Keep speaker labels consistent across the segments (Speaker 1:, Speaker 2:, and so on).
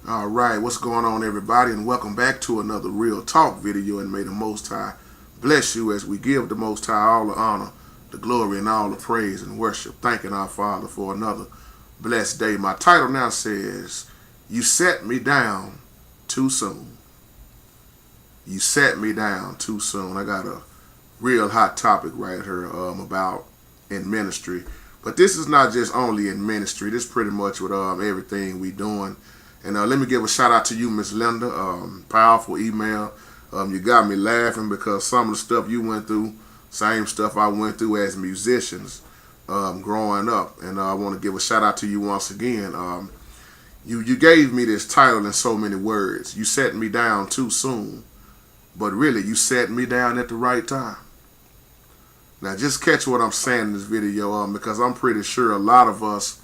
Speaker 1: All right, what's going on, everybody, and welcome back to another Real Talk video. And may the Most High bless you as we give the Most High all the honor, the glory, and all the praise and worship, thanking our Father for another blessed day. My title now says, "You set me down too soon." You set me down too soon. I got a real hot topic right here about in ministry, but this is not just only in ministry. This is pretty much with everything we doing. And let me give a shout out to you, Miss Linda. Powerful email. You got me laughing because some of the stuff you went through, same stuff I went through as musicians growing up. And I want to give a shout out to you once again. You gave me this title in so many words. You set me down too soon, but really you set me down at the right time. Now just catch what I'm saying in this video because I'm pretty sure a lot of us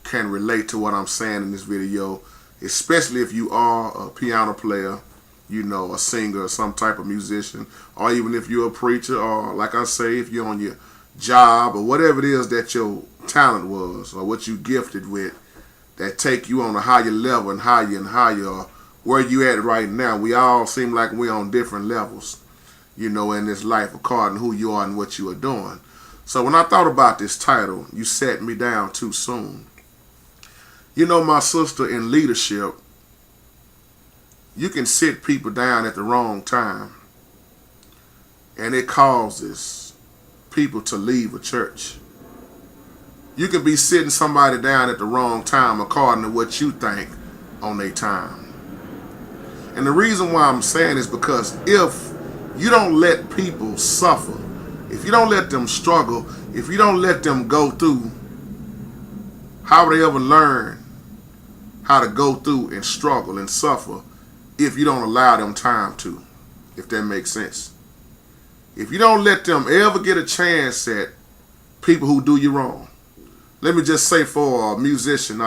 Speaker 1: can relate to what I'm saying in this video. Especially if you are a piano player, you know, a singer or some type of musician, or even if you're a preacher, or like I say, if you're on your job or whatever it is that your talent was or what you gifted with that take you on a higher level and higher, or where you at right now. We all seem like we're on different levels, you know, in this life according to who you are and what you are doing. So when I thought about this title, "You Set Me Down Too Soon," you know, my sister, in leadership, you can sit people down at the wrong time, and it causes people to leave a church. You can be sitting somebody down at the wrong time according to what you think on their time. And the reason why I'm saying is because if you don't let people suffer, if you don't let them struggle, if you don't let them go through, how will they ever learn how to go through and struggle and suffer if you don't allow them time to, if that makes sense? If you don't let them ever get a chance at people who do you wrong. Let me just say, for a musician,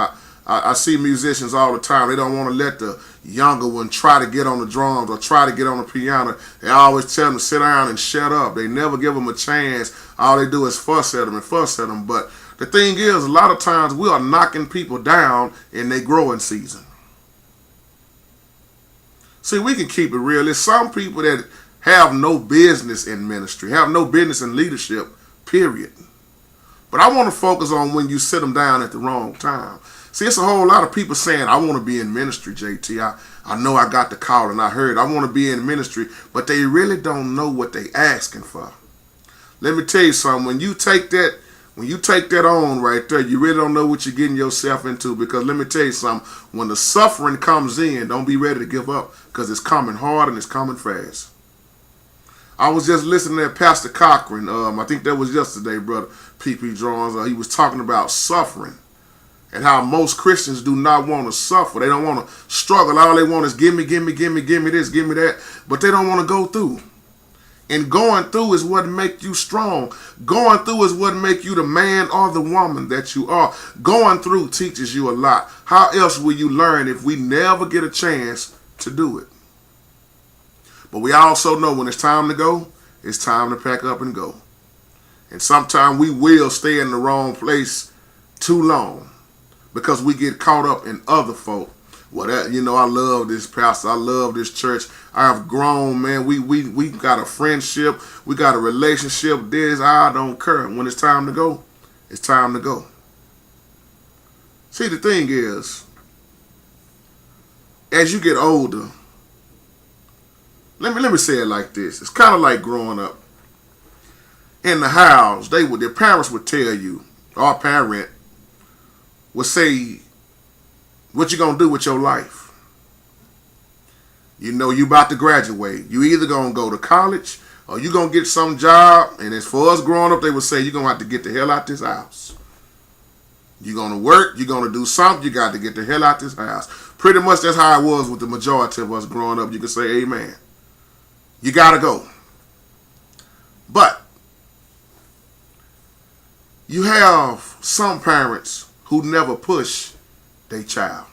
Speaker 1: I see musicians all the time. They don't want to let the younger one try to get on the drums or try to get on the piano. They always tell them to sit down and shut up. They never give them a chance. All they do is fuss at them and fuss at them. But the thing is, a lot of times we are knocking people down in their growing season. See, we can keep it real. There's some people that have no business in ministry, have no business in leadership, period. But I want to focus on when you sit them down at the wrong time. See, it's a whole lot of people saying, "I want to be in ministry, JT. I know I got the call and I heard I want to be in ministry," but they really don't know what they asking for. Let me tell you something. When you take that on right there, you really don't know what you're getting yourself into, because let me tell you something. When the suffering comes in, don't be ready to give up, because it's coming hard and it's coming fast. I was just listening to Pastor Cochran. I think that was yesterday, brother P.P. Drawings. He was talking about suffering and how most Christians do not want to suffer. They don't want to struggle. All they want is give me this, give me that. But they don't want to go through. And going through is what makes you strong. Going through is what makes you the man or the woman that you are. Going through teaches you a lot. How else will you learn if we never get a chance to do it? But we also know when it's time to go, it's time to pack up and go. And sometimes we will stay in the wrong place too long because we get caught up in other folk. Well, that, you know, I love this pastor. I love this church. I have grown, man. We got a friendship. We got a relationship. This, I don't care. When it's time to go, it's time to go. See, the thing is, as you get older, let me say it like this. It's kind of like growing up. In the house, their parents would tell you, our parent would say, "What you gonna do with your life? You know, you about to graduate. You either gonna go to college or you gonna get some job." And as for us growing up, they would say, "You're gonna have to get the hell out this house. You're gonna work, you're gonna do something, you got to get the hell out this house." Pretty much that's how it was with the majority of us growing up. You can say amen. You gotta go. But you have some parents who never push their child.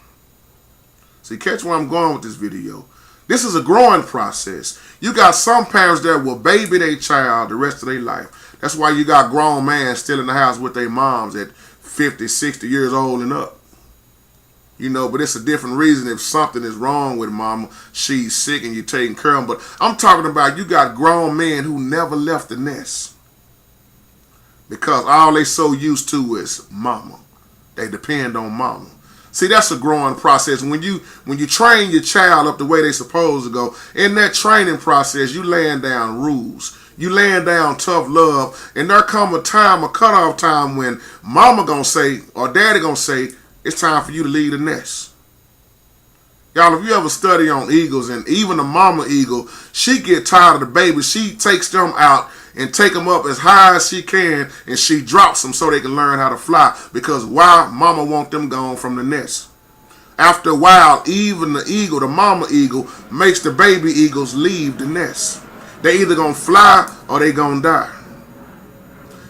Speaker 1: See, catch where I'm going with this video. This is a growing process. You got some parents that will baby their child the rest of their life. That's why you got grown men still in the house with their moms at 50, 60 years old and up. You know, but it's a different reason if something is wrong with mama, she's sick and you're taking care of them. But I'm talking about you got grown men who never left the nest because all they so used to is mama. They depend on mama. See, that's a growing process. When you train your child up the way they supposed to go, in that training process, you laying down rules. You laying down tough love. And there come a time, a cutoff time when mama gonna say or daddy gonna say, it's time for you to leave the nest. Y'all, if you ever study on eagles, and even the mama eagle, she get tired of the baby. She takes them out and take them up as high as she can, and she drops them so they can learn how to fly. Because why? Mama want them gone from the nest. After a while, even the eagle, the mama eagle, makes the baby eagles leave the nest. They either gonna fly or they gonna die.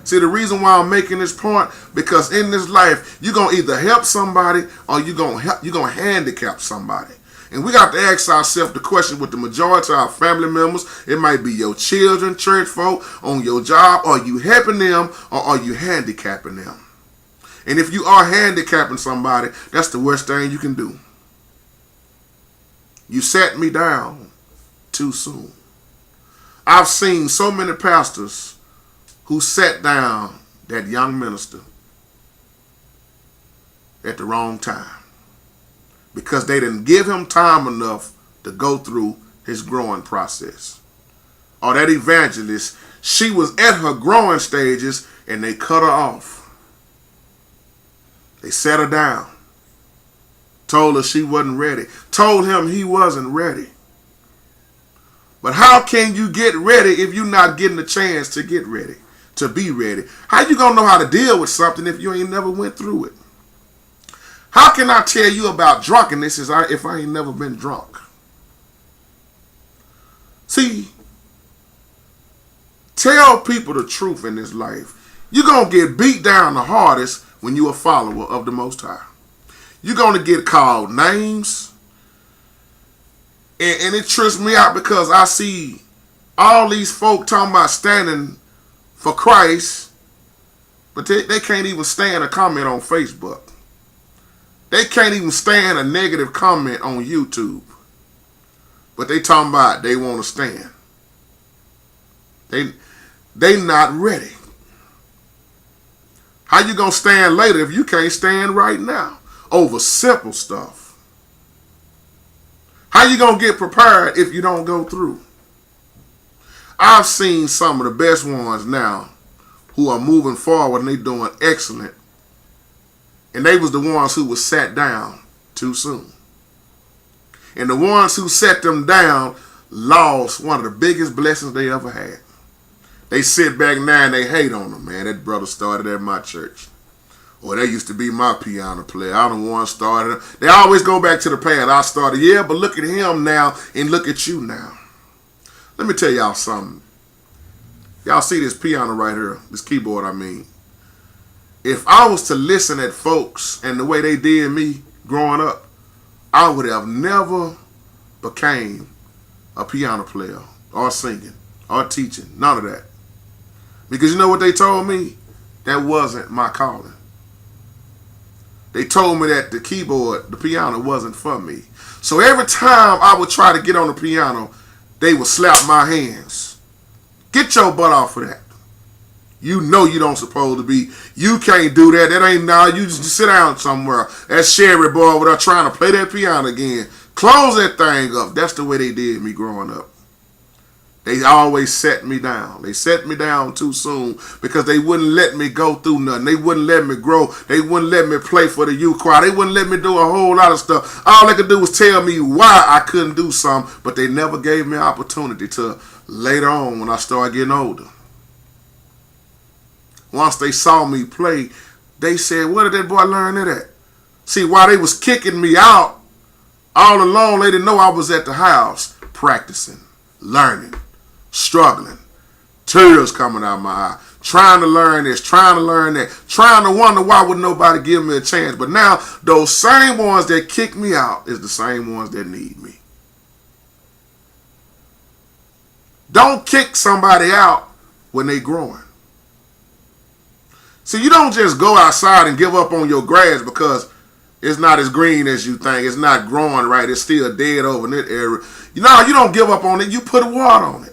Speaker 1: See, the reason why I'm making this point, because in this life, you're going to either help somebody or you're going to handicap somebody. And we got to ask ourselves the question with the majority of our family members. It might be your children, church folk, on your job. Are you helping them or are you handicapping them? And if you are handicapping somebody, that's the worst thing you can do. You sat me down too soon. I've seen so many pastors who sat down that young minister at the wrong time because they didn't give him time enough to go through his growing process. Or that evangelist, she was at her growing stages and they cut her off. They sat her down, told her she wasn't ready, told him he wasn't ready. But how can you get ready if you're not getting a chance to get ready? To be ready. How you gonna know how to deal with something if you ain't never went through it? How can I tell you about drunkenness if I ain't never been drunk? See, tell people the truth in this life. You're gonna get beat down the hardest when you're a follower of the Most High. You're gonna get called names. And it trips me out because I see all these folk talking about standing for Christ, but they can't even stand a comment on Facebook. They can't even stand a negative comment on YouTube. But they talking about they want to stand. They not ready. How you gonna stand later if you can't stand right now over simple stuff? How you gonna get prepared if you don't go through? I've seen some of the best ones now who are moving forward and they doing excellent. And they was the ones who was sat down too soon. And the ones who sat them down lost one of the biggest blessings they ever had. They sit back now and they hate on them, man. That brother started at my church. Or they used to be my piano player. I don't want to start it. They always go back to the past. I started, yeah, but look at him now and look at you now. Let me tell y'all something. Y'all see this piano right here, this keyboard I mean. If I was to listen at folks and the way they did me growing up, I would have never became a piano player or singing or teaching. None of that. Because you know what they told me? That wasn't my calling. They told me that the keyboard, the piano wasn't for me. So every time I would try to get on the piano, they would slap my hands. Get your butt off of that. You know you don't supposed to be. You can't do that. That ain't now. You just sit down somewhere. That Sherry boy over there trying to play that piano again. Close that thing up. That's the way they did me growing up. They always set me down. They set me down too soon because they wouldn't let me go through nothing. They wouldn't let me grow. They wouldn't let me play for the youth choir. They wouldn't let me do a whole lot of stuff. All they could do was tell me why I couldn't do something, but they never gave me an opportunity to later on when I started getting older. Once they saw me play, they said, where did that boy learn it at? See, while they was kicking me out, all along they didn't know I was at the house practicing, learning, struggling, tears coming out my eye, trying to learn this, trying to learn that, trying to wonder why would nobody give me a chance. But now those same ones that kicked me out is the same ones that need me. Don't kick somebody out when they growing. See, you don't just go outside and give up on your grass because It's not as green as you think. It's not growing right. It's still dead over in that area. You know, you don't give up on it. You put water on it.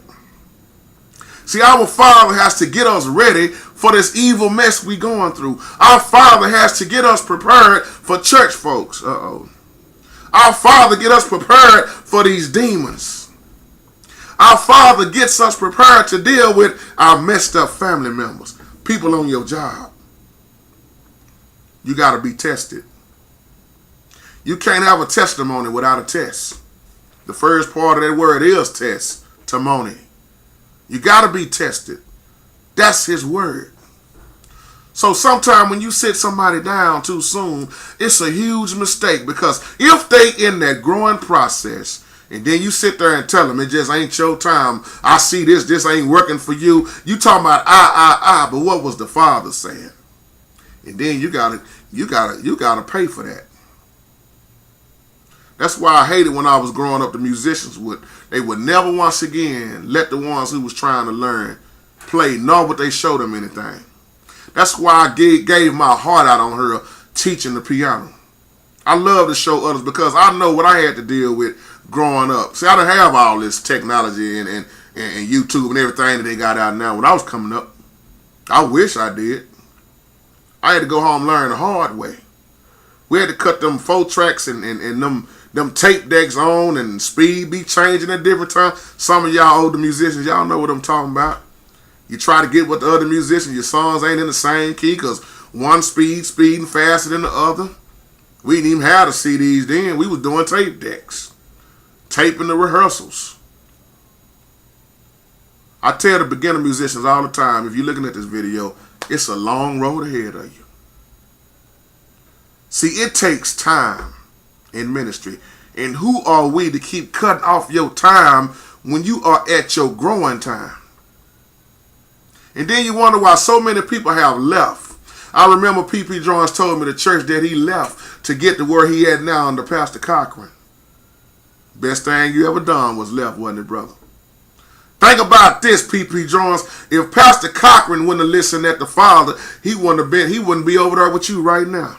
Speaker 1: See, our Father has to get us ready for this evil mess we going through. Our Father has to get us prepared for church folks. Our Father get us prepared for these demons. Our Father gets us prepared to deal with our messed up family members, people on your job. You got to be tested. You can't have a testimony without a test. The first part of that word is testimony. You got to be tested. That's his word. So sometimes when you sit somebody down too soon, it's a huge mistake, because if they in that growing process and then you sit there and tell them it just ain't your time, I see this ain't working for you. You talking about but what was the Father saying? And then you gotta pay for that. That's why I hated when I was growing up, the musicians they would never once again let the ones who was trying to learn play, nor would they show them anything. That's why I gave my heart out on her teaching the piano. I love to show others because I know what I had to deal with growing up. See, I didn't have all this technology and YouTube and everything that they got out now when I was coming up. I wish I did. I had to go home and learn the hard way. We had to cut them 4 tracks and them tape decks on, and speed be changing at different times. Some of y'all older musicians, y'all know what I'm talking about. You try to get with the other musicians, your songs ain't in the same key because one speeding faster than the other. We didn't even have the CDs then. We was doing tape decks, taping the rehearsals. I tell the beginner musicians all the time, if you're looking at this video, it's a long road ahead of you. See, it takes time in ministry. And who are we to keep cutting off your time when you are at your growing time? And then you wonder why so many people have left. I remember P.P. Jones told me the church that he left to get to where he at now under Pastor Cochran. Best thing you ever done was left, wasn't it, brother? Think about this, P.P. Jones. If Pastor Cochran wouldn't have listened at the Father, he wouldn't be over there with you right now.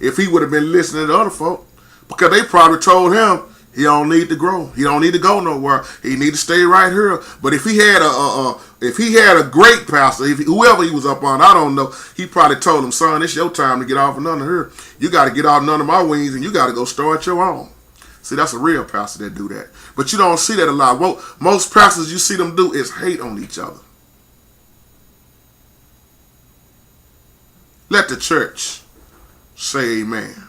Speaker 1: If he would have been listening to other folk, because they probably told him he don't need to grow. He don't need to go nowhere. He need to stay right here. But if he had a great pastor, whoever he was up on, I don't know, he probably told him, son, it's your time to get off and under here. You got to get off and under my wings, and you got to go start your own. See, that's a real pastor that do that. But you don't see that a lot. What most pastors you see them do is hate on each other. Let the church say amen.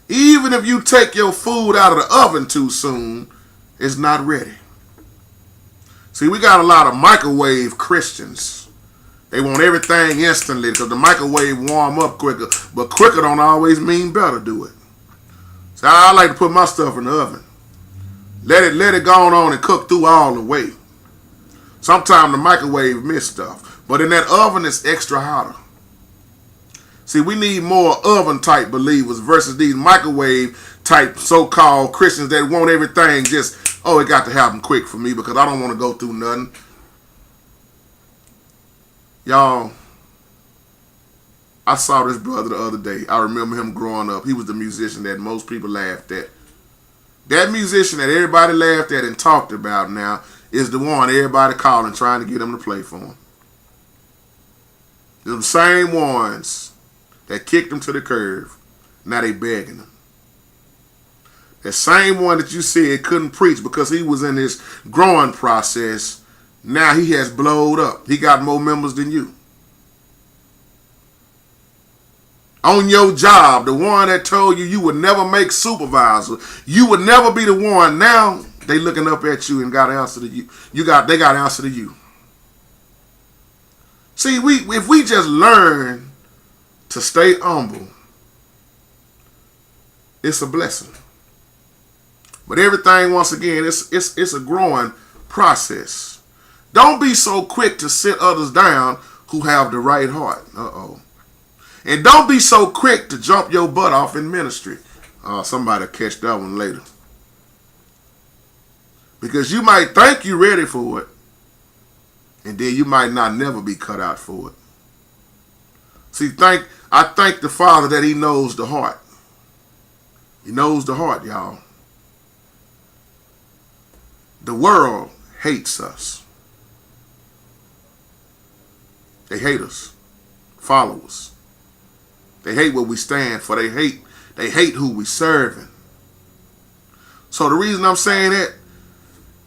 Speaker 1: Even if you take your food out of the oven too soon, it's not ready. See, we got a lot of microwave Christians. They want everything instantly because the microwave warm up quicker. But quicker don't always mean better, do it. So I like to put my stuff in the oven. Let it go on and cook through all the way. Sometimes the microwave miss stuff. But in that oven, it's extra hotter. See, we need more oven-type believers versus these microwave-type so-called Christians that want everything just, it got to happen quick for me because I don't want to go through nothing. Y'all, I saw this brother the other day. I remember him growing up. He was the musician that most people laughed at. That musician that everybody laughed at and talked about now is the one everybody calling trying to get him to play for him. Them same ones that kicked him to the curb, now they begging him. That same one that you said couldn't preach because he was in his growing process, now he has blowed up. He got more members than you. On your job, the one that told you would never make supervisor, you would never be the one, now they looking up at you and got an answer to you. They got an answer to you. See, if we just learn to stay humble, it's a blessing. But everything, once again, it's a growing process. Don't be so quick to sit others down who have the right heart. And don't be so quick to jump your butt off in ministry. Somebody will catch that one later. Because you might think you're ready for it, and then you might not never be cut out for it. See, I thank the Father that he knows the heart. He knows the heart, y'all. The world hates us. They hate us. Follow us. They hate what we stand for. They hate who we serving. So the reason I'm saying that,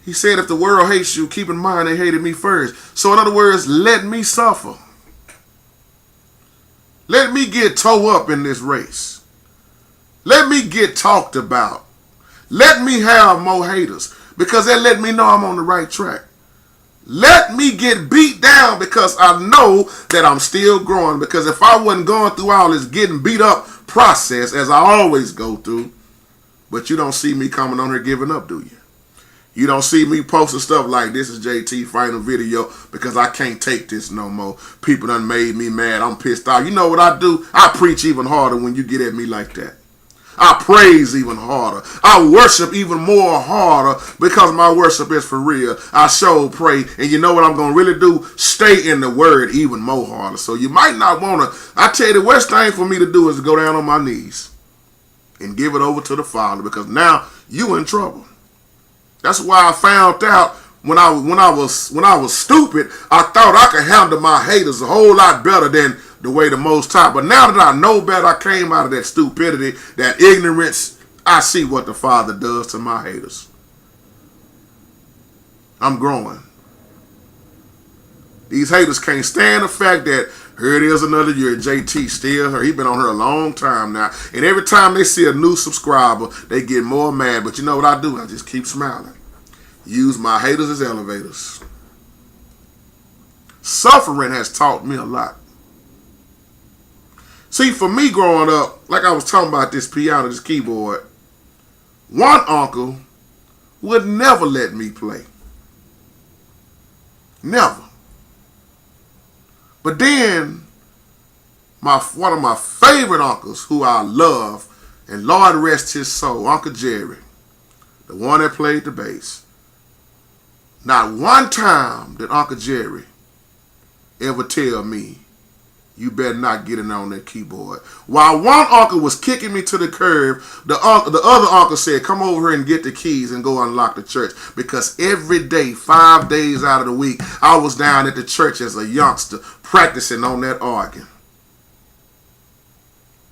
Speaker 1: he said if the world hates you, keep in mind they hated me first. So in other words, let me suffer. Let me get towed up in this race. Let me get talked about. Let me have more haters, because that let me know I'm on the right track. Let me get beat down, because I know that I'm still growing. Because if I wasn't going through all this getting beat up process, as I always go through, but you don't see me coming on here giving up, do you? You don't see me posting stuff like, this is JT final video because I can't take this no more. People done made me mad. I'm pissed off. You know what I do? I preach even harder when you get at me like that. I praise even harder. I worship even more harder, because my worship is for real. I sure pray. And you know what I'm going to really do? Stay in the word even more harder. So you might not want to. I tell you, the worst thing for me to do is to go down on my knees and give it over to the Father, because now you in trouble. That's why I found out when I was stupid, I thought I could handle my haters a whole lot better than the way the Most High. But now that I know better, I came out of that stupidity, that ignorance. I see what the Father does to my haters. I'm growing. These haters can't stand the fact that here it is another year, JT still here. He been on here a long time now. And every time they see a new subscriber, they get more mad. But you know what I do? I just keep smiling. Use my haters as elevators. Suffering has taught me a lot. See, for me growing up, like I was talking about this piano, this keyboard, one uncle would never let me play. Never. But then, one of my favorite uncles, who I love, and Lord rest his soul, Uncle Jerry, the one that played the bass. Not one time did Uncle Jerry ever tell me, you better not get in on that keyboard. While one uncle was kicking me to the curb, the other uncle said, come over here and get the keys and go unlock the church. Because every day, 5 days out of the week, I was down at the church as a youngster practicing on that organ.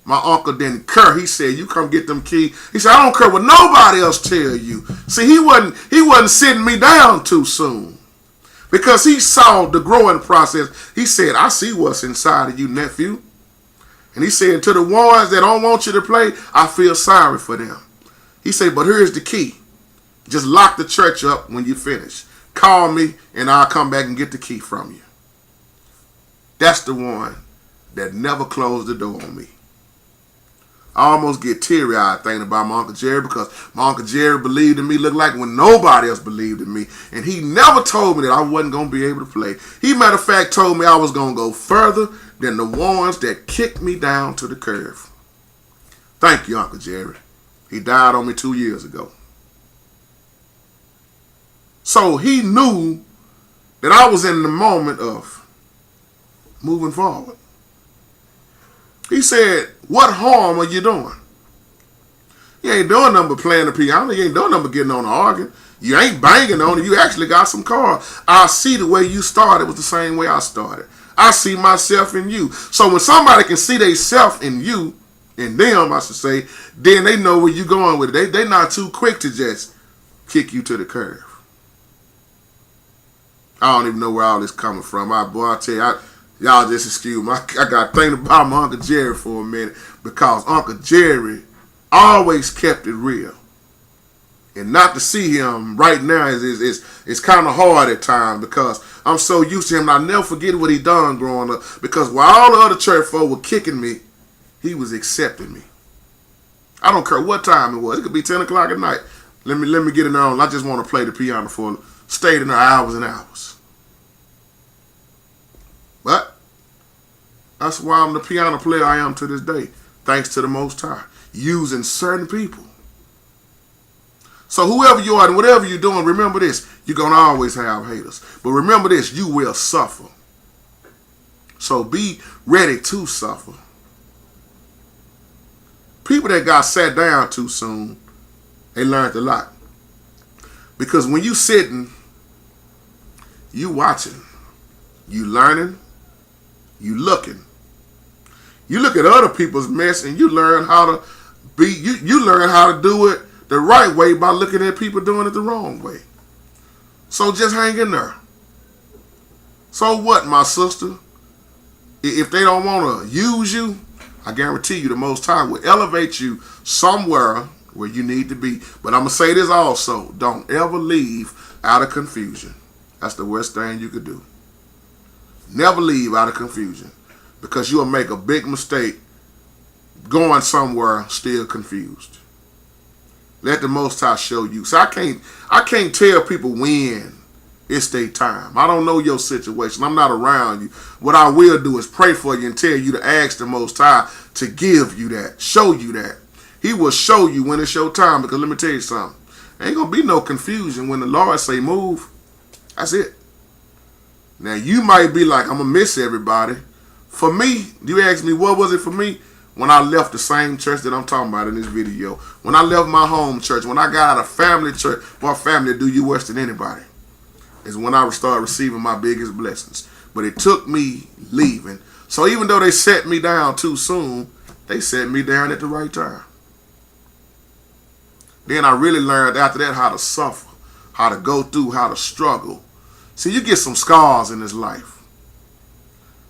Speaker 1: My uncle didn't care. He said, you come get them keys. He said, I don't care what nobody else tell you. See, he wasn't sitting me down too soon, because he saw the growing process. He said, I see what's inside of you, nephew. And he said, to the ones that don't want you to play, I feel sorry for them. He said, but here's the key. Just lock the church up when you finish. Call me and I'll come back and get the key from you. That's the one that never closed the door on me. I almost get teary-eyed thinking about my Uncle Jerry, because my Uncle Jerry believed in me, looked like when nobody else believed in me. And he never told me that I wasn't going to be able to play. He, matter of fact, told me I was going to go further than the ones that kicked me down to the curve. Thank you, Uncle Jerry. He died on me 2 years ago. So he knew that I was in the moment of moving forward. He said, what harm are you doing? You ain't doing nothing but playing the piano. You ain't doing nothing but getting on the organ. You ain't banging on it. You actually got some cards. I see the way you started was the same way I started. I see myself in you. So when somebody can see they self in you, in them, I should say, then they know where you're going with it. They not too quick to just kick you to the curve. I don't even know where all this coming from. I tell you, y'all just excuse me. I got to think about my Uncle Jerry for a minute, because Uncle Jerry always kept it real. And not to see him right now is kind of hard at times, because I'm so used to him. And I never forget what he done growing up, because while all the other church folk were kicking me, he was accepting me. I don't care what time it was. It could be 10 o'clock at night. Let me get it on. I just want to play the piano for stayed in there hours and hours. But that's why I'm the piano player I am to this day, thanks to the Most High, using certain people. So whoever you are and whatever you're doing, remember this, you're going to always have haters. But remember this, you will suffer. So be ready to suffer. people that got sat down too soon, they learned a lot. Because when you sitting, you watching, you learning, you looking. You look at other people's mess and you learn how to you learn how to do it the right way by looking at people doing it the wrong way. So just hang in there. So what, my sister? If they don't want to use you, I guarantee you the Most High will elevate you somewhere where you need to be. But I'm going to say this also. Don't ever leave out of confusion. That's the worst thing you could do. Never leave out of confusion. Because you'll make a big mistake going somewhere still confused. Let the Most High show you. So I can't tell people when it's their time. I don't know your situation. I'm not around you. What I will do is pray for you and tell you to ask the Most High to give you that, show you that. He will show you when it's your time. Because let me tell you something. Ain't going to be no confusion when the Lord say move. That's it. Now you might be like, I'm going to miss everybody. For me, you ask me, what was it for me? When I left the same church that I'm talking about in this video. When I left my home church. When I got out of family church. My family do you worse than anybody. Is when I started receiving my biggest blessings. But it took me leaving. So even though they set me down too soon, they set me down at the right time. Then I really learned after that how to suffer. How to go through, how to struggle. See, you get some scars in this life.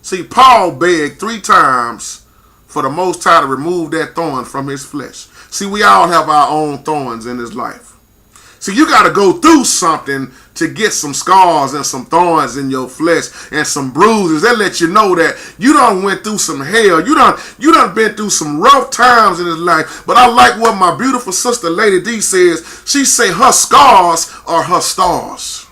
Speaker 1: See, Paul begged 3 times for the Most High to remove that thorn from his flesh. See, we all have our own thorns in this life. See, you got to go through something to get some scars and some thorns in your flesh and some bruises. That let you know that you done went through some hell. You done been through some rough times in this life. But I like what my beautiful sister, Lady D, says. She say her scars are her stars.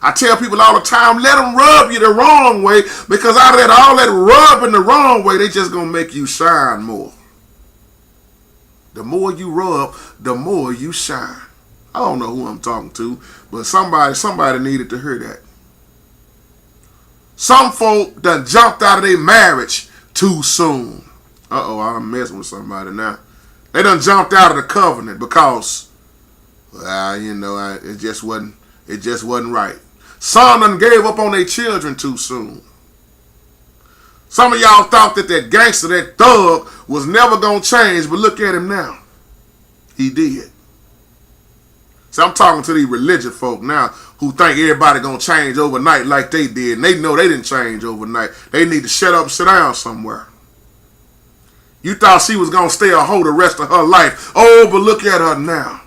Speaker 1: I tell people all the time, let them rub you the wrong way, because out of that, all that rubbing the wrong way, they just going to make you shine more. The more you rub, the more you shine. I don't know who I'm talking to, but somebody needed to hear that. Some folk done jumped out of their marriage too soon. Uh-oh, I'm messing with somebody now. They done jumped out of the covenant because, it just wasn't right. Some done gave up on their children too soon. Some of y'all thought that gangster, that thug, was never going to change, but look at him now. He did. So I'm talking to these religious folk now who think everybody going to change overnight like they did. And they know they didn't change overnight. They need to shut up and sit down somewhere. You thought she was going to stay a hoe the rest of her life. Oh, but look at her now.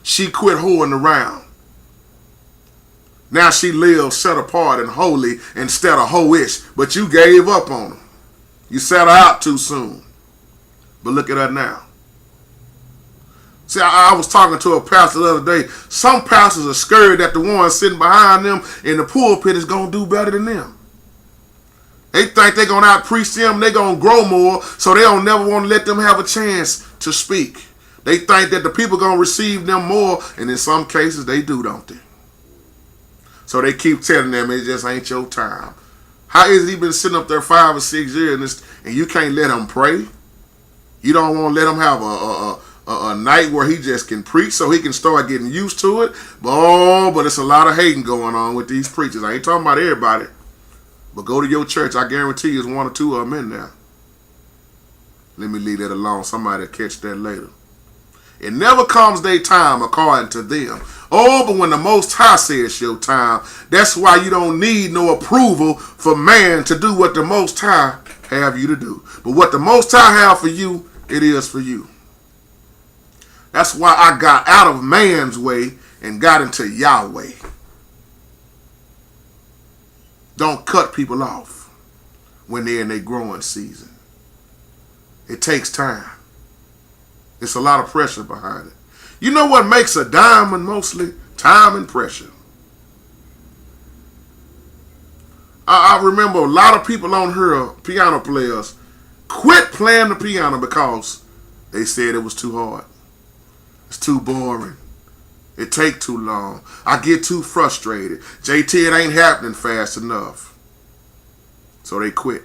Speaker 1: She quit hoeing around. Now she lives set apart and holy instead of hoe-ish. But you gave up on her. You set her out too soon. But look at her now. See, I was talking to a pastor the other day. Some pastors are scared that the one sitting behind them in the pulpit is going to do better than them. They think they're going to out-preach them. They're going to grow more, so they don't never want to let them have a chance to speak. They think that the people are going to receive them more, and in some cases they do, don't they? So they keep telling them it just ain't your time. How is he been sitting up there 5 or 6 years and you can't let him pray? You don't want to let him have a night where he just can preach so he can start getting used to it? But it's a lot of hating going on with these preachers. I ain't talking about everybody. But go to your church. I guarantee you there's 1 or 2 of them in there. Let me leave that alone. Somebody will catch that later. It never comes their time according to them. But when the Most High says your time, that's why you don't need no approval for man to do what the Most High have you to do. But what the Most High have for you, it is for you. That's why I got out of man's way and got into Yahweh. Don't cut people off when they're in their growing season. It takes time. It's a lot of pressure behind it. You know what makes a diamond mostly? Time and pressure. I remember a lot of people on here, piano players, quit playing the piano because they said it was too hard. It's too boring. It take too long. I get too frustrated. JT, it ain't happening fast enough. So they quit.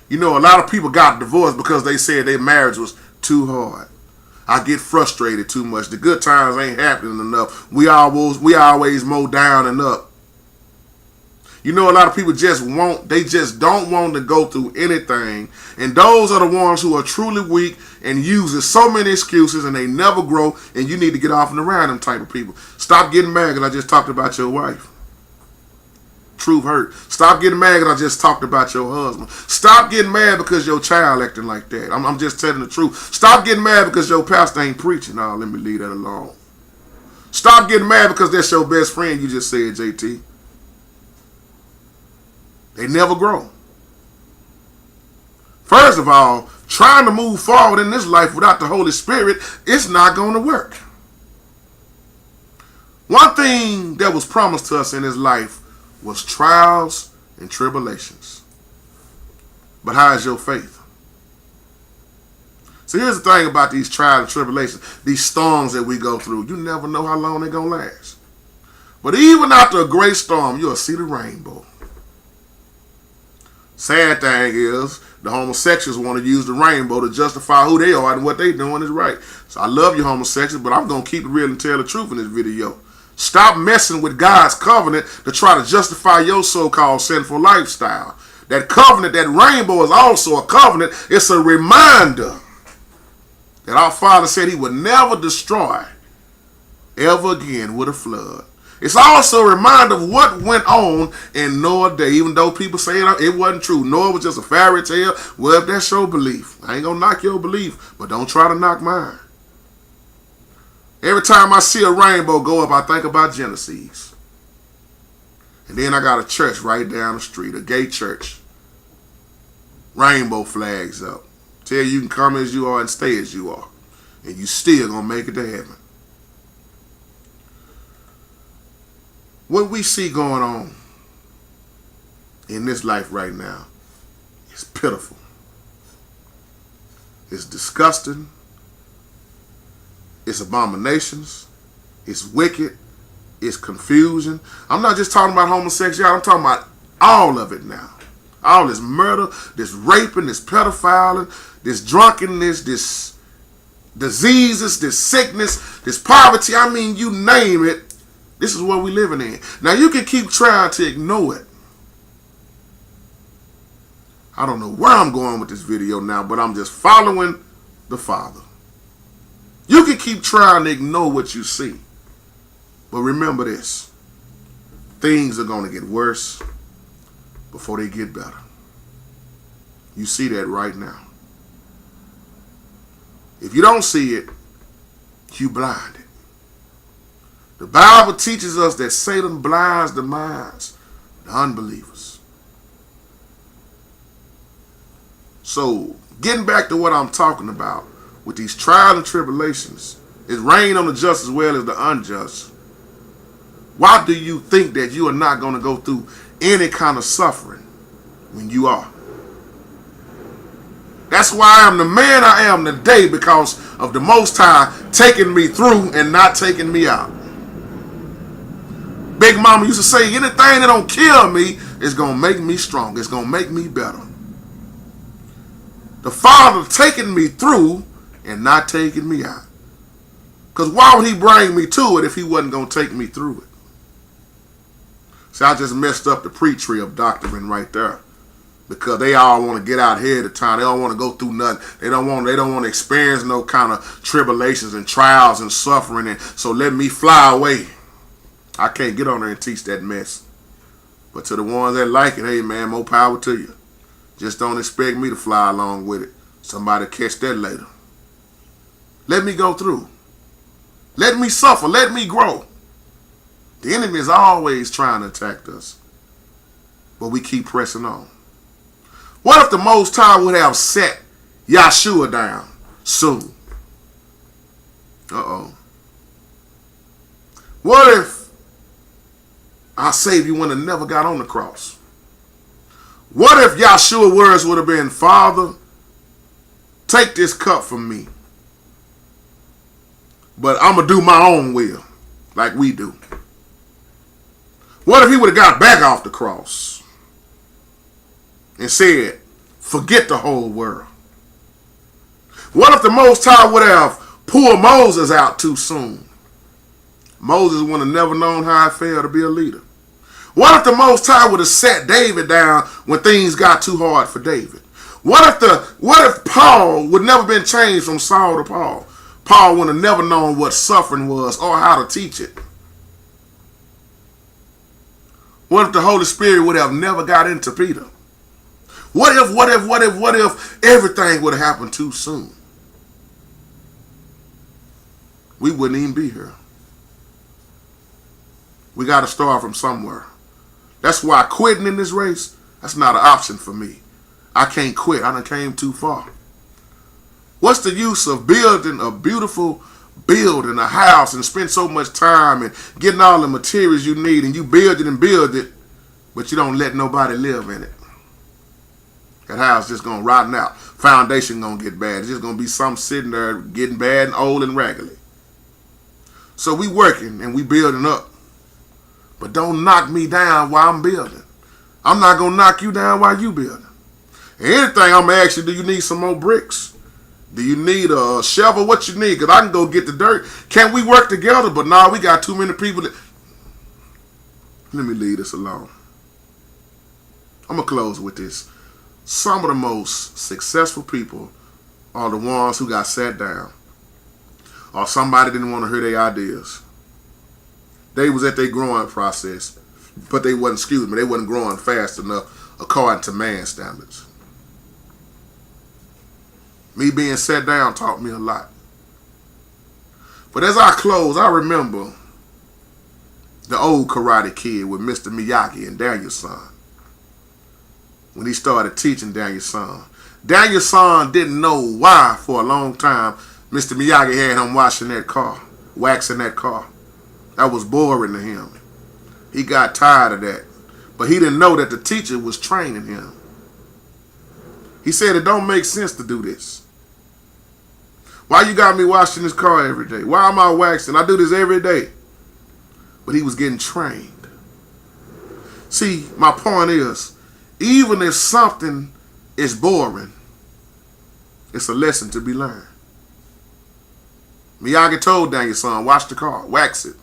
Speaker 1: You know, a lot of people got divorced because they said their marriage was too hard. I get frustrated too much. The good times ain't happening enough. We always mow down and up. You know, a lot of people they just don't want to go through anything. And those are the ones who are truly weak and uses so many excuses and they never grow, and you need to get off and around them type of people. Stop getting mad because I just talked about your wife. Truth hurt. Stop getting mad because I just talked about your husband. Stop getting mad because your child acting like that. I'm just telling the truth. Stop getting mad because your pastor ain't preaching. Oh, let me leave that alone. Stop getting mad because that's your best friend you just said, JT. They never grow. First of all, trying to move forward in this life without the Holy Spirit, it's not going to work. One thing that was promised to us in this life was trials and tribulations. But how is your faith? So here's the thing about these trials and tribulations, these storms that we go through. You never know how long they're going to last. But even after a great storm, you'll see the rainbow. Sad thing is, the homosexuals want to use the rainbow to justify who they are and what they doing is right. So I love you homosexuals, but I'm going to keep it real and tell the truth in this video. Stop messing with God's covenant to try to justify your so-called sinful lifestyle. That covenant, that rainbow is also a covenant. It's a reminder that our Father said he would never destroy ever again with a flood. It's also a reminder of what went on in Noah's day, even though people say it wasn't true. Noah was just a fairy tale. Well, if that's your belief, I ain't going to knock your belief, but don't try to knock mine. Every time I see a rainbow go up, I think about Genesis. And then I got a church right down the street, a gay church. Rainbow flags up. Tell you can come as you are and stay as you are. And you still going to make it to heaven. What we see going on in this life right now is pitiful. It's disgusting. It's abominations. It's wicked. It's confusion. I'm not just talking about homosexuality. I'm talking about all of it now. All this murder, this raping, this pedophiling, this drunkenness, this diseases, this sickness, this poverty. I mean, you name it. This is what we're living in. Now, you can keep trying to ignore it. I don't know where I'm going with this video now, but I'm just following the Father. You can keep trying to ignore what you see. But remember this. Things are going to get worse before they get better. You see that right now. If you don't see it, you blinded. The Bible teaches us that Satan blinds the minds of the unbelievers. So, getting back to what I'm talking about, with these trials and tribulations, it's rain on the just as well as the unjust. Why do you think that you are not going to go through any kind of suffering when you are? That's why I am the man I am today, because of the Most High taking me through and not taking me out. Big Mama used to say, anything that don't kill me is going to make me strong. It's going to make me better. The Father taking me through and not taking me out. Because why would he bring me to it if he wasn't going to take me through it? See, I just messed up the pre-tree of doctrine right there. Because they all want to get out here at the time. They don't want to go through nothing. They don't want to experience no kind of tribulations and trials and suffering. And so let me fly away. I can't get on there and teach that mess. But to the ones that like it, hey man, more power to you. Just don't expect me to fly along with it. Somebody catch that later. Let me go through. Let me suffer. Let me grow. The enemy is always trying to attack us. But we keep pressing on. What if the Most High would have set Yahshua down soon? Uh-oh. What if our Savior would have never got on the cross? What if Yahshua's words would have been, Father, take this cup from me, but I'm going to do my own will, like we do? What if he would have got back off the cross and said, forget the whole world? What if the Most High would have pulled Moses out too soon? Moses would have never known how it felt to be a leader. What if the Most High would have sat David down when things got too hard for David? What if Paul would never been changed from Saul to Paul? Paul would have never known what suffering was or how to teach it. What if the Holy Spirit would have never got into Peter? What if everything would have happened too soon? We wouldn't even be here. We got to start from somewhere. That's why quitting in this race, that's not an option for me. I can't quit. I done came too far. What's the use of building a beautiful building, a house, and spend so much time and getting all the materials you need, and you build it, but you don't let nobody live in it? That house just going to rotten out. Foundation going to get bad. It's just going to be something sitting there getting bad and old and raggedy. So we working and we building up. But don't knock me down while I'm building. I'm not going to knock you down while you building. Anything I'm going to ask you, do you need some more bricks? Do you need a shovel? What you need? Because I can go get the dirt. Can we work together? But no, we got too many people. Let me leave this alone. I'm going to close with this. Some of the most successful people are the ones who got sat down, or somebody didn't want to hear their ideas. They was at their growing process, but they wasn't growing fast enough according to man's standards. Me being sat down taught me a lot. But as I close, I remember the old Karate Kid with Mr. Miyagi and Daniel's son. When he started teaching Daniel's son. Daniel's son didn't know why for a long time Mr. Miyagi had him waxing that car. That was boring to him. He got tired of that. But he didn't know that the teacher was training him. He said, it don't make sense to do this. Why you got me washing this car every day? Why am I waxing? I do this every day. But he was getting trained. See, my point is, even if something is boring, it's a lesson to be learned. Miyagi told Daniel's son, wash the car, wax it.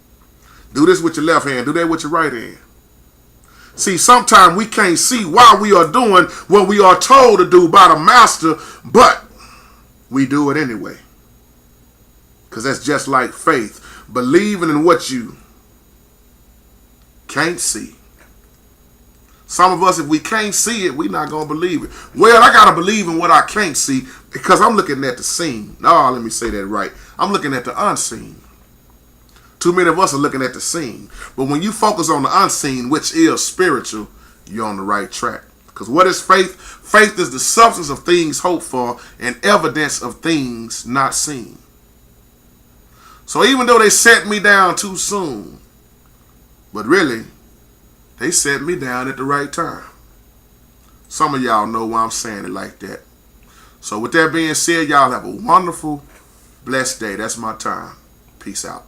Speaker 1: Do this with your left hand, do that with your right hand. See, sometimes we can't see why we are doing what we are told to do by the master, but we do it anyway. Because that's just like faith, believing in what you can't see. Some of us, if we can't see it, we're not going to believe it. Well, I got to believe in what I can't see because I'm looking at the seen. No, let me say that right. I'm looking at the unseen. Too many of us are looking at the seen. But when you focus on the unseen, which is spiritual, you're on the right track. Because what is faith? Faith is the substance of things hoped for and evidence of things not seen. So even though they set me down too soon, but really, they set me down at the right time. Some of y'all know why I'm saying it like that. So with that being said, y'all have a wonderful, blessed day. That's my time. Peace out.